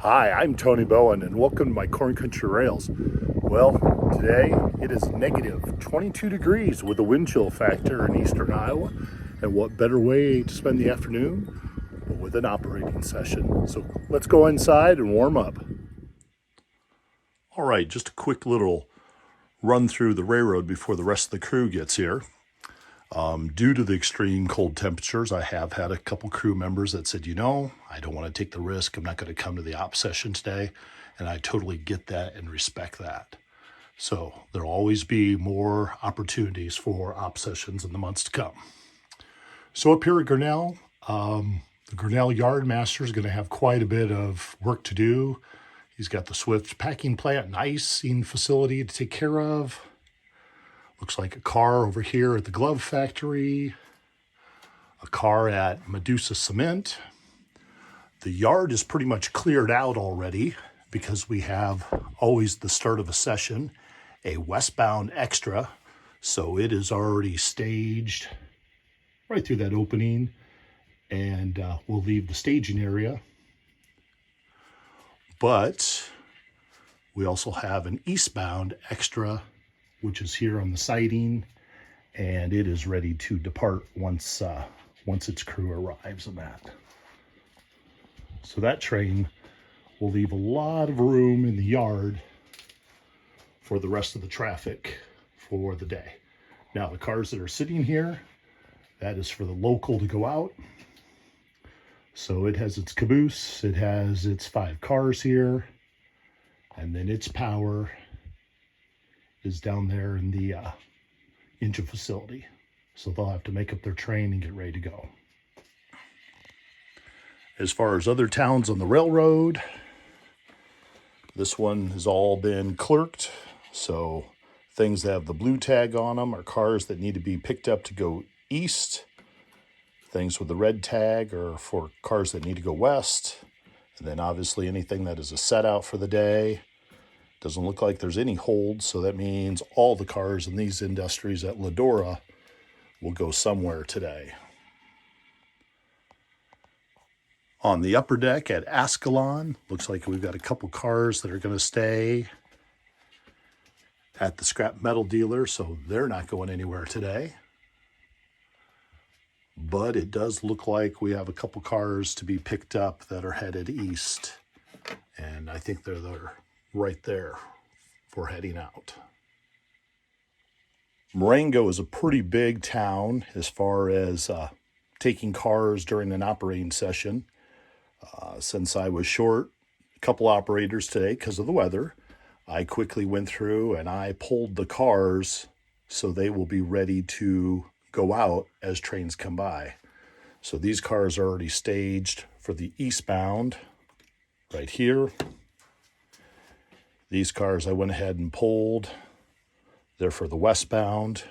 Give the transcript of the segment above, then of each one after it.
Hi, I'm Tony Bowen and welcome to my Corn Country Rails. Well, today it is negative 22 degrees with a wind chill factor in eastern Iowa. And what better way to spend the afternoon but with an operating session. So let's go inside and warm up. All right, just a quick little run through the railroad before the rest of the crew gets here. Due to the extreme cold temperatures, I have had a couple crew members that said, I don't want to take the risk. I'm not going to come to the op session today. And I totally get that and respect that. So there'll always be more opportunities for op sessions in the months to come. So up here at Grinnell, the Grinnell Yard Master is going to have quite a bit of work to do. He's got the Swift packing plant and icing facility to take care of. Looks like a car over here at the glove factory, a car at Medusa Cement. The yard is pretty much cleared out already because we have always the start of a session, a westbound extra. So it is already staged right through that opening, and we'll leave the staging area. But we also have an eastbound extra, which is here on the siding, and it is ready to depart once its crew arrives on that. So that train will leave a lot of room in the yard for the rest of the traffic for the day. Now the cars that are sitting here, that is for the local to go out. So it has its caboose, it has its 5 cars here, and then its power is down there in the engine facility. So they'll have to make up their train and get ready to go. As far as other towns on the railroad, this one has all been clerked. So things that have the blue tag on them are cars that need to be picked up to go east. Things with the red tag are for cars that need to go west. And then obviously anything that is a set out for the day. Doesn't look like there's any holds, so that means all the cars in these industries at Ladora will go somewhere today. On the upper deck at Ascalon, looks like we've got a couple cars that are going to stay at the scrap metal dealer, so they're not going anywhere today. But it does look like we have a couple cars to be picked up that are headed east, and I think they're there. Right there for heading out. Marengo is a pretty big town as far as taking cars during an operating session. Since I was short a couple operators today because of the weather, I quickly went through and I pulled the cars so they will be ready to go out as trains come by. So these cars are already staged for the eastbound right here. These cars I went ahead and pulled. They're for the westbound.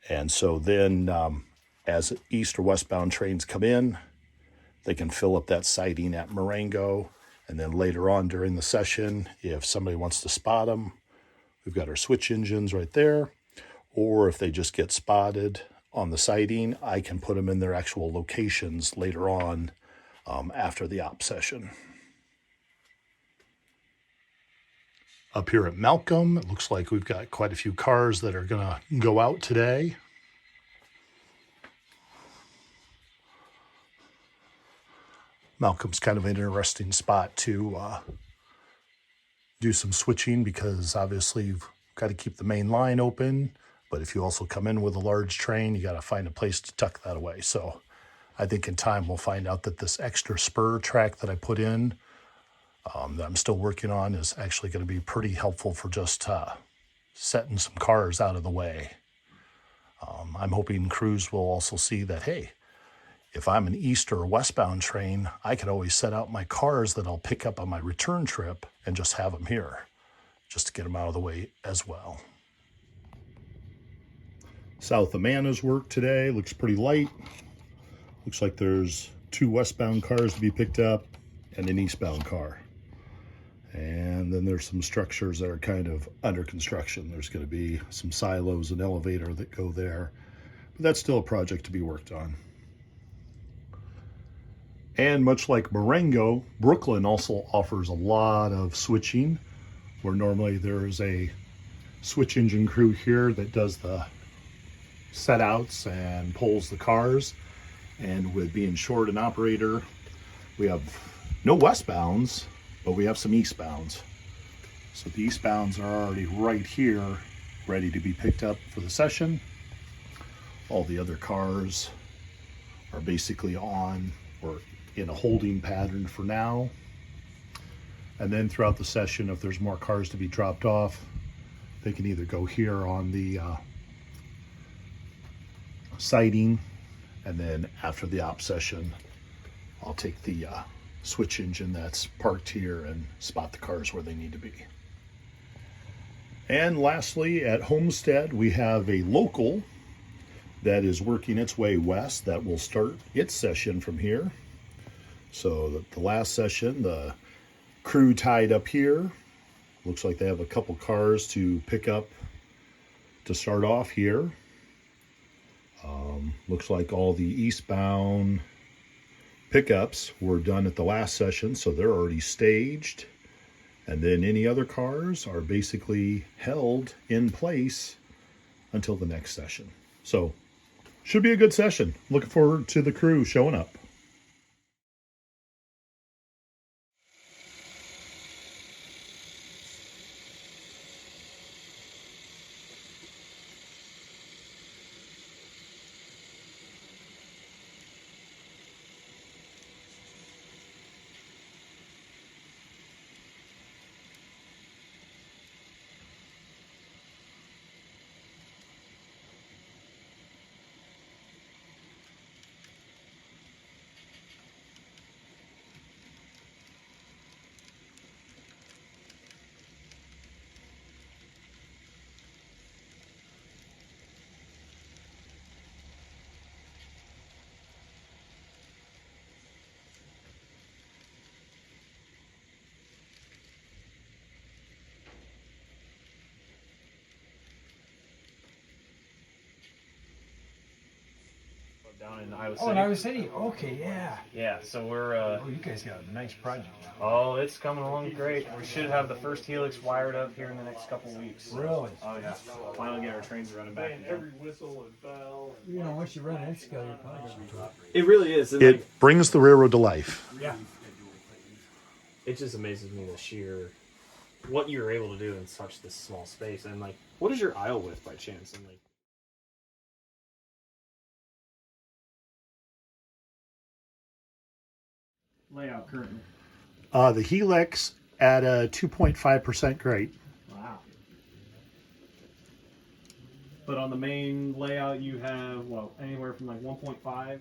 And so then as east or westbound trains come in, they can fill up that siding at Marengo. And then later on during the session, if somebody wants to spot them, we've got our switch engines right there. Or if they just get spotted on the siding, I can put them in their actual locations later on after the op session. Up here at Malcolm, it looks like we've got quite a few cars that are going to go out today. Malcolm's kind of an interesting spot to do some switching because obviously you've got to keep the main line open. But if you also come in with a large train, you got to find a place to tuck that away. So I think in time we'll find out that this extra spur track that I put in that I'm still working on is actually going to be pretty helpful for just setting some cars out of the way. I'm hoping crews will also see that, hey, if I'm an east or westbound train, I can always set out my cars that I'll pick up on my return trip and just have them here, just to get them out of the way as well. South Amana's work today looks pretty light. Looks like there's 2 westbound cars to be picked up and an eastbound car. And then there's some structures that are kind of under construction. There's going to be some silos and elevator that go there. But that's still a project to be worked on. And much like Marengo, Brooklyn also offers a lot of switching, where normally there's a switch engine crew here that does the set outs and pulls the cars. And with being short an operator, we have no westbounds, but we have some eastbounds. So the eastbounds are already right here, ready to be picked up for the session. All the other cars are basically on or in a holding pattern for now. And then throughout the session, if there's more cars to be dropped off, they can either go here on the siding, and then after the op session, I'll take the switch engine that's parked here and spot the cars where they need to be. And lastly, at Homestead, we have a local that is working its way west that will start its session from here. So the last session, the crew tied up here. Looks like they have a couple cars to pick up to start off here. Looks like all the eastbound pickups were done at the last session, so they're already staged. And then any other cars are basically held in place until the next session. So should be a good session. Looking forward to the crew showing up. Down in Iowa Oh, City. in Iowa City. Okay, yeah. Yeah, so we're Oh, you guys got a nice project. oh, it's coming along great. We should have the first helix wired up here in the next couple of weeks. Really? Oh yeah. Finally get our trains running back again. Every whistle and bell. You know, once you run an scale, you're probably gonna be dropped. It really is. And It brings the railroad to life. Yeah. it just amazes me the sheer what you're able to do in such this small space. And like, what is your aisle width by chance? And like, layout currently. The Helix at a 2.5% grade. Wow. But on the main layout, you have well anywhere from like 1.5.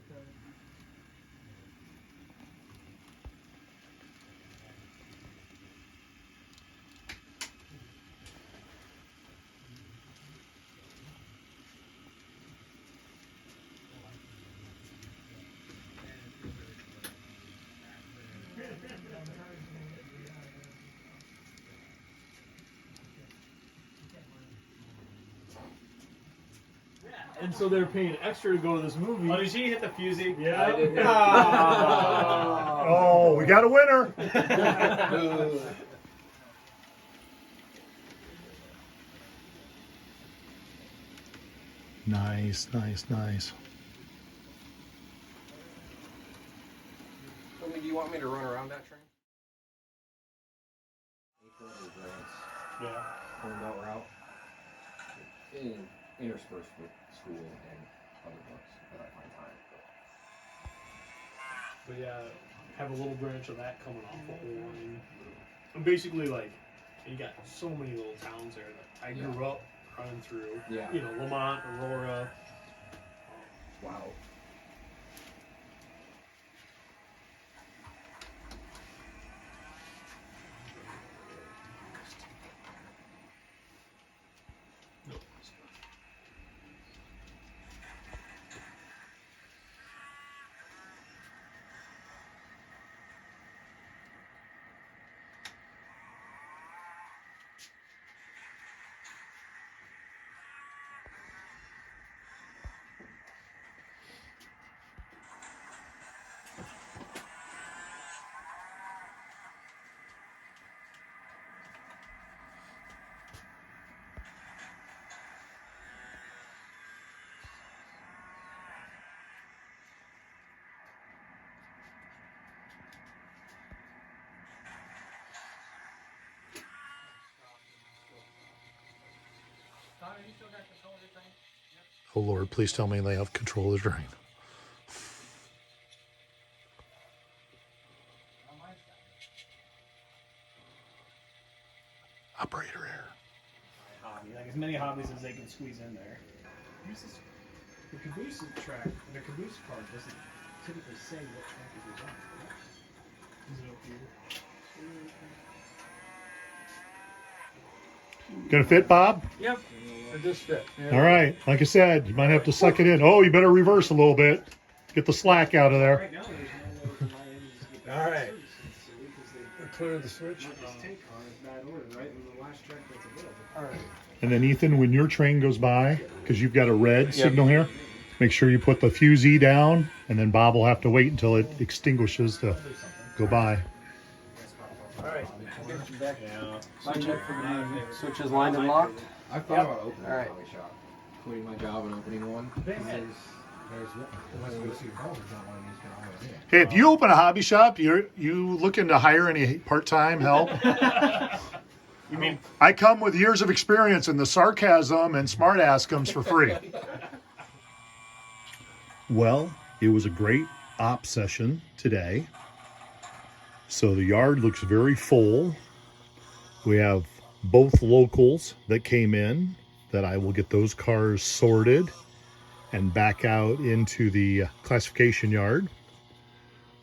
And so they're paying extra to go to this movie. Oh, did she hit the fusee? Yeah. I didn't. Oh, we got a winner. Nice, nice, nice. Do you want me to run around that train? Yeah. Going that route. Interspersed with school and other books that I find time. But yeah, have a little branch of that coming off of Oregon. And basically, like, you got so many little towns there that I grew up running through. Yeah. You know, Lamont, Aurora. Wow. Oh Lord, please tell me they have control of the drain. Operator error. Hobby, like as many hobbies as they can squeeze in there. The caboose track, the caboose part doesn't typically say what track it goes on. Is it up here? Gonna fit, Bob? Yep. It just fit. All right. Like I said, you might have to suck it in. Oh, you better reverse a little bit. Get the slack out of there. Right now, there's no way for my engines to get All right. service because they Clear the switch. put this tank car in bad order, right? And the last track that's available. All right. And then Ethan, when your train goes by, because you've got a red signal here, make sure you put the fusee down, and then Bob will have to wait until it extinguishes to go by. All right. I'll get you back. Switch is lined and locked. I thought about opening All right. a coffee shop, quitting my job and opening one. Hey, if you open a hobby shop, you looking to hire any part-time help? You mean I come with years of experience, and the sarcasm and smart-ass comes for free. Well, it was a great op session today. So the yard looks very full. We have both locals that came in that I will get those cars sorted and back out into the classification yard.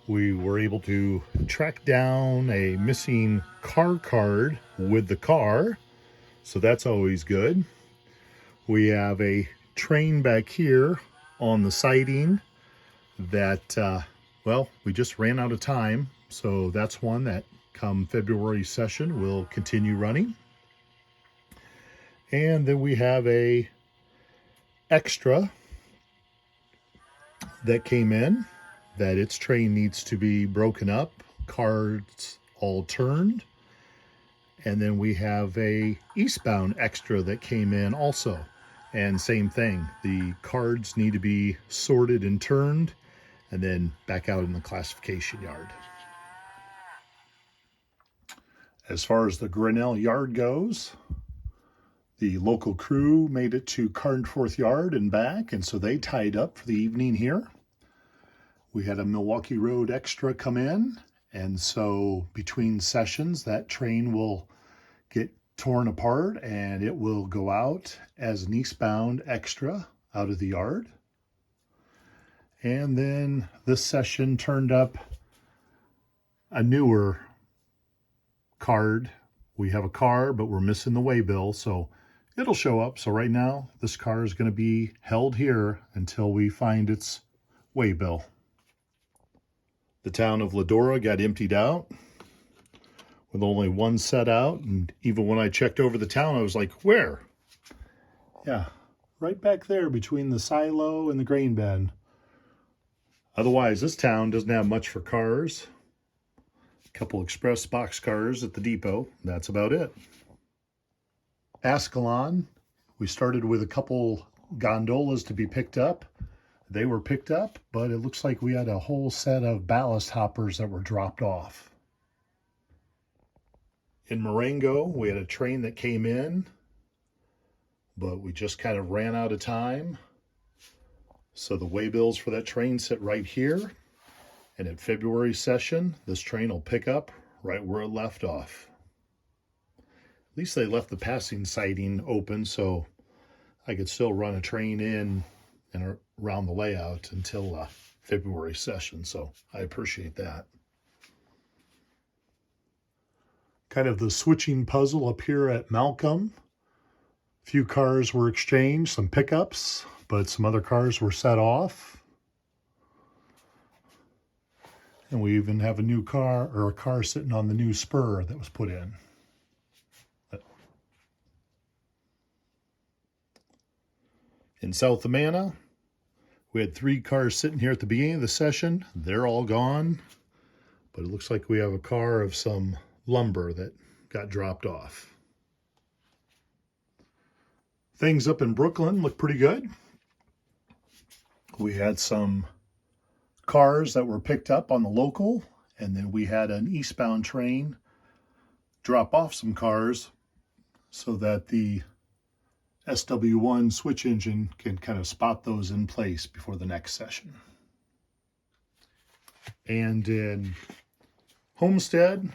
We were able to track down a missing car card with the car, so that's always good. We have a train back here on the siding that, well, we just ran out of time, so that's one that come February session will continue running. And then we have a extra that came in that its train needs to be broken up, cards all turned. And then we have a eastbound extra that came in also. And same thing, the cards need to be sorted and turned and then back out in the classification yard. As far as the Grinnell yard goes, the local crew made it to Carnforth Yard and back, and so they tied up for the evening here. We had a Milwaukee Road extra come in, and so between sessions, that train will get torn apart and it will go out as an eastbound extra out of the yard. And then this session turned up a newer card. We have a car, but we're missing the waybill, so it'll show up. So right now, this car is going to be held here until we find its waybill. The town of Ladora got emptied out with only one set out, and even when I checked over the town, I was like, where? Yeah, right back there between the silo and the grain bin. Otherwise, this town doesn't have much for cars. A couple express box cars at the depot. That's about it. Ascalon, we started with a couple gondolas to be picked up. They were picked up, but it looks like we had a whole set of ballast hoppers that were dropped off. In Marengo, we had a train that came in, but we just kind of ran out of time. So the waybills for that train sit right here. And at February session, this train will pick up right where it left off. At least they left the passing siding open so I could still run a train in and around the layout until February session. So I appreciate that. Kind of the switching puzzle up here at Malcolm. A few cars were exchanged, some pickups, but some other cars were set off. And we even have a new car, or a car sitting on the new spur that was put in. In South Amana, we had 3 cars sitting here at the beginning of the session. They're all gone, but it looks like we have a car of some lumber that got dropped off. Things up in Brooklyn look pretty good. We had some cars that were picked up on the local, and then we had an eastbound train drop off some cars so that the SW1 switch engine can kind of spot those in place before the next session. And in Homestead,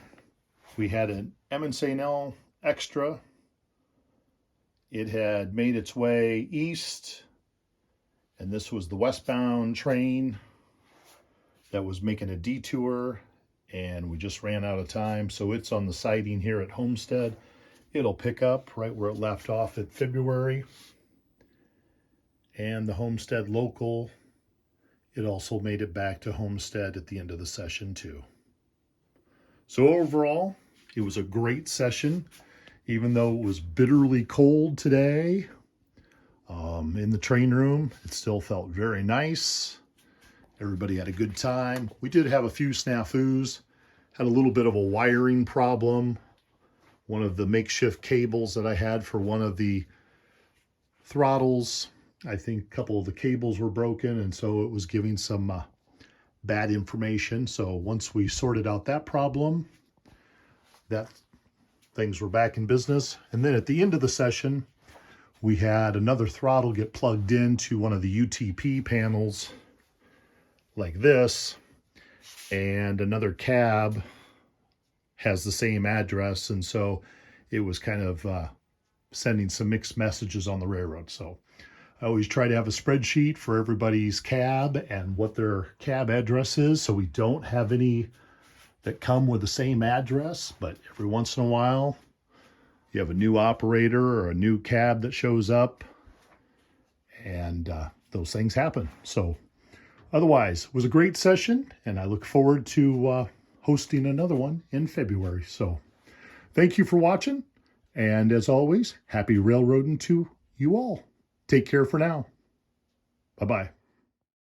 we had an M&L extra. It had made its way east, and this was the westbound train that was making a detour, and we just ran out of time, so it's on the siding here at Homestead. It'll pick up right where it left off at February. And the Homestead local, it also made it back to Homestead at the end of the session too. So overall, it was a great session, even though it was bitterly cold today. In the train room, it still felt very nice. Everybody had a good time. We did have a few snafus, had a little bit of a wiring problem. One of the makeshift cables that I had for one of the throttles, I think a couple of the cables were broken, and so it was giving some bad information. So once we sorted out that problem, that things were back in business. And then at the end of the session, we had another throttle get plugged into one of the UTP panels like this, and another cab has the same address, and so it was kind of sending some mixed messages on the railroad. So I always try to have a spreadsheet for everybody's cab and what their cab address is, so we don't have any that come with the same address. But every once in a while, you have a new operator or a new cab that shows up, and those things happen. So otherwise, it was a great session, and I look forward to hosting another one in February. So thank you for watching, and as always, happy railroading to you all. Take care for now. Bye-bye.